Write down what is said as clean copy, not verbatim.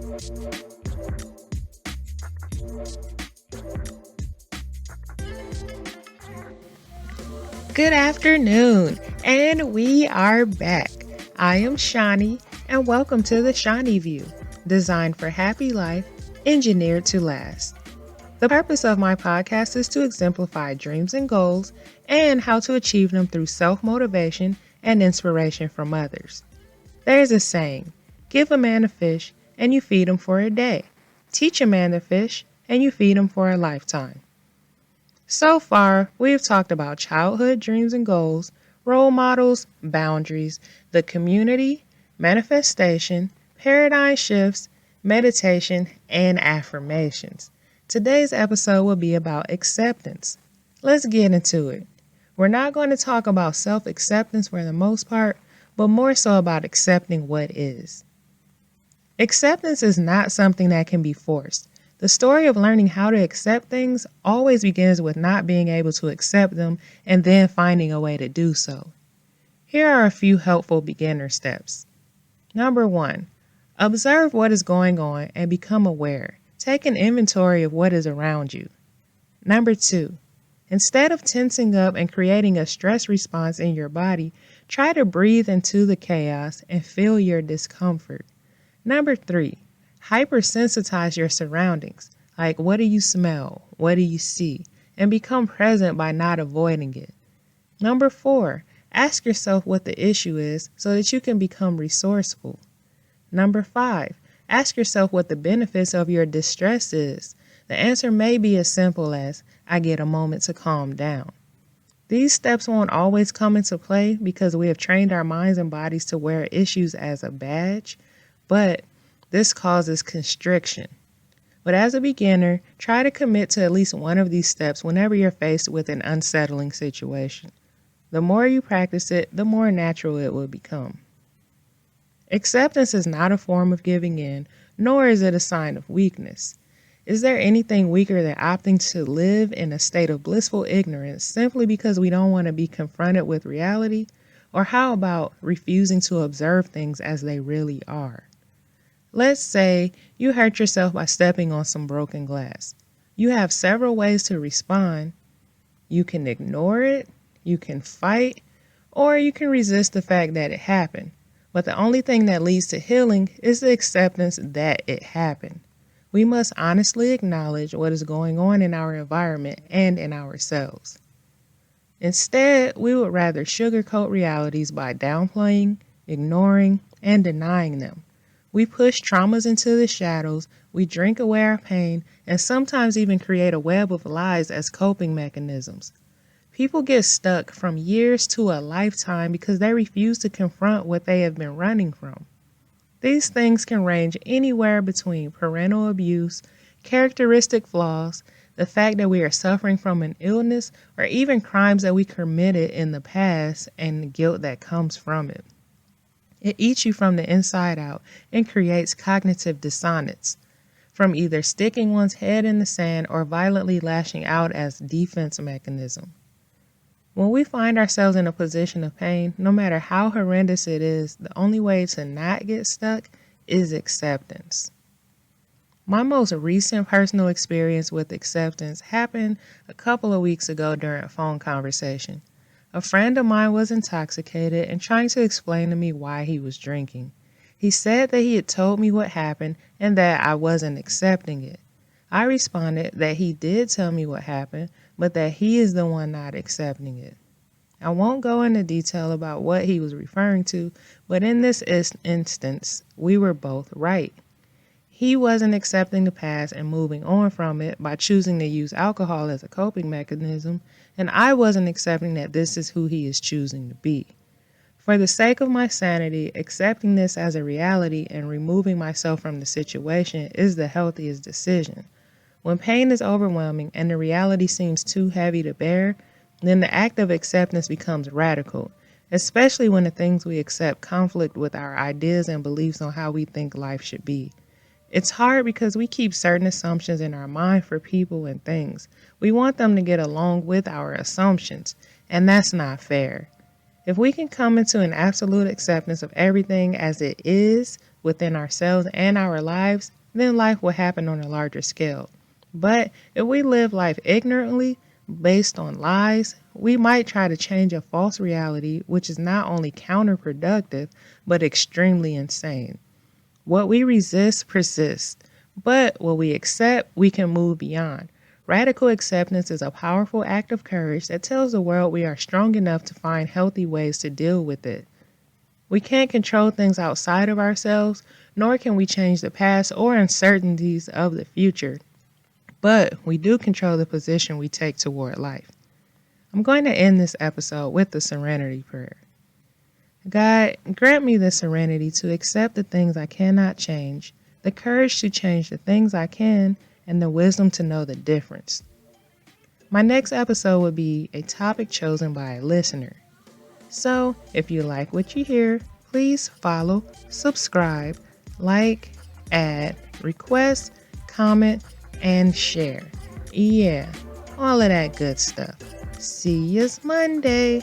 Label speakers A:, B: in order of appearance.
A: Good afternoon, and we are back. I am Shuney, and welcome to the TheShuneyView, designed for happy life, engineered to last. The purpose of my podcast is to exemplify dreams and goals and how to achieve them through self-motivation and inspiration from others. There is a saying, give a man a fish and you feed him for a day. Teach a man to fish and you feed him for a lifetime. So far, we've talked about childhood dreams and goals, role models, boundaries, the community, manifestation, paradigm shifts, meditation, and affirmations. Today's episode will be about acceptance. Let's get into it. We're not going to talk about self-acceptance for the most part, but more so about accepting what is. Acceptance is not something that can be forced. The story of learning how to accept things always begins with not being able to accept them and then finding a way to do so. Here are a few helpful beginner steps. Number 1, observe what is going on and become aware. Take an inventory of what is around you. Number 2, instead of tensing up and creating a stress response in your body, try to breathe into the chaos and feel your discomfort. Number 3, hypersensitize your surroundings, like what do you smell, what do you see, and become present by not avoiding it. Number 4, ask yourself what the issue is so that you can become resourceful. Number 5, ask yourself what the benefits of your distress is. The answer may be as simple as, I get a moment to calm down. These steps won't always come into play because we have trained our minds and bodies to wear issues as a badge, but this causes constriction. But as a beginner, try to commit to at least one of these steps whenever you're faced with an unsettling situation. The more you practice it, the more natural it will become. Acceptance is not a form of giving in, nor is it a sign of weakness. Is there anything weaker than opting to live in a state of blissful ignorance simply because we don't want to be confronted with reality? Or how about refusing to observe things as they really are? Let's say you hurt yourself by stepping on some broken glass. You have several ways to respond. You can ignore it, you can fight, or you can resist the fact that it happened. But the only thing that leads to healing is the acceptance that it happened. We must honestly acknowledge what is going on in our environment and in ourselves. Instead, we would rather sugarcoat realities by downplaying, ignoring, and denying them. We push traumas into the shadows, we drink away our pain, and sometimes even create a web of lies as coping mechanisms. People get stuck from years to a lifetime because they refuse to confront what they have been running from. These things can range anywhere between parental abuse, characteristic flaws, the fact that we are suffering from an illness, or even crimes that we committed in the past and the guilt that comes from it. It eats you from the inside out and creates cognitive dissonance, from either sticking one's head in the sand or violently lashing out as defense mechanism. When we find ourselves in a position of pain, no matter how horrendous it is, the only way to not get stuck is acceptance. My most recent personal experience with acceptance happened a couple of weeks ago during a phone conversation. A friend of mine was intoxicated and trying to explain to me why he was drinking. He said that he had told me what happened and that I wasn't accepting it. I responded that he did tell me what happened, but that he is the one not accepting it. I won't go into detail about what he was referring to, but in this instance, we were both right. He wasn't accepting the past and moving on from it by choosing to use alcohol as a coping mechanism, and I wasn't accepting that this is who he is choosing to be. For the sake of my sanity, accepting this as a reality and removing myself from the situation is the healthiest decision. When pain is overwhelming and the reality seems too heavy to bear, then the act of acceptance becomes radical, especially when the things we accept conflict with our ideas and beliefs on how we think life should be. It's hard because we keep certain assumptions in our mind for people and things. We want them to get along with our assumptions, and that's not fair. If we can come into an absolute acceptance of everything as it is within ourselves and our lives, then life will happen on a larger scale. But if we live life ignorantly, based on lies, we might try to change a false reality, which is not only counterproductive, but extremely insane. What we resist persists, but what we accept, we can move beyond. Radical acceptance is a powerful act of courage that tells the world we are strong enough to find healthy ways to deal with it. We can't control things outside of ourselves, nor can we change the past or uncertainties of the future, but we do control the position we take toward life. I'm going to end this episode with the serenity prayer. God, grant me the serenity to accept the things I cannot change, the courage to change the things I can, and the wisdom to know the difference. My next episode will be a topic chosen by a listener. So, if you like what you hear, please follow, subscribe, like, add, request, comment, and share. Yeah, all of that good stuff. See yous Monday.